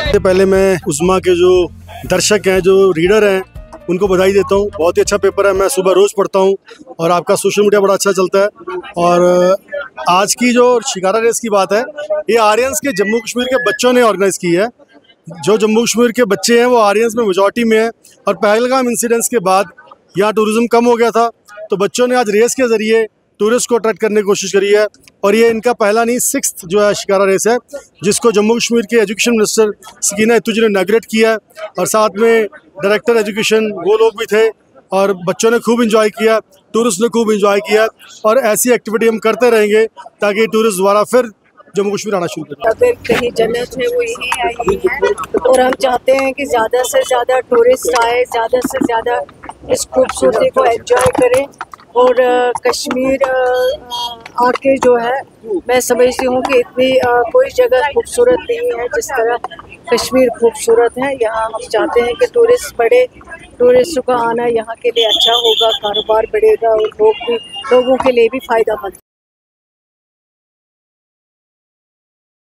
सबसे पहले मैं उस्मा के जो दर्शक हैं, जो रीडर हैं, उनको बधाई देता हूँ। बहुत ही अच्छा पेपर है, मैं सुबह रोज़ पढ़ता हूँ और आपका सोशल मीडिया बड़ा अच्छा चलता है। और आज की जो शिकारा रेस की बात है, ये आर्यंस के जम्मू कश्मीर के बच्चों ने ऑर्गेनाइज़ की है। जो जम्मू कश्मीर के बच्चे हैं वो आर्यंस में मेजॉरिटी में है। और पहलगाम इंसिडेंट्स के बाद यहाँ टूरिज़्म कम हो गया था, तो बच्चों ने आज रेस के ज़रिए टूरिस्ट को अट्रैक्ट करने की कोशिश करी है। और ये इनका पहला नहीं, 6th जो है शिकारा रेस है, जिसको जम्मू कश्मीर के एजुकेशन मिनिस्टर सकीना इतुजी ने इनॉग्रेट किया है। और साथ में डायरेक्टर एजुकेशन वो लोग भी थे और बच्चों ने खूब इंजॉय किया, टूरिस्ट ने खूब इंजॉय किया। और ऐसी एक्टिविटी हम करते रहेंगे ताकि टूरिस्ट दोबारा फिर जम्मू कश्मीर आना शुरू करें। अगर कहीं जन्नत है वो यहीं आई है और हम चाहते हैं कि ज़्यादा से ज़्यादा टूरिस्ट आए, ज़्यादा से ज़्यादा इस खूबसूरती को एंजॉय करें। और कश्मीर आके जो है, मैं समझती हूँ कि इतनी कोई जगह खूबसूरत नहीं है जिस तरह कश्मीर खूबसूरत है। यहाँ हम चाहते हैं कि टूरिस्ट बढ़े, टूरिस्टों का आना यहाँ के लिए अच्छा होगा, कारोबार बढ़ेगा और लोगों के लिए भी फ़ायदा मंद।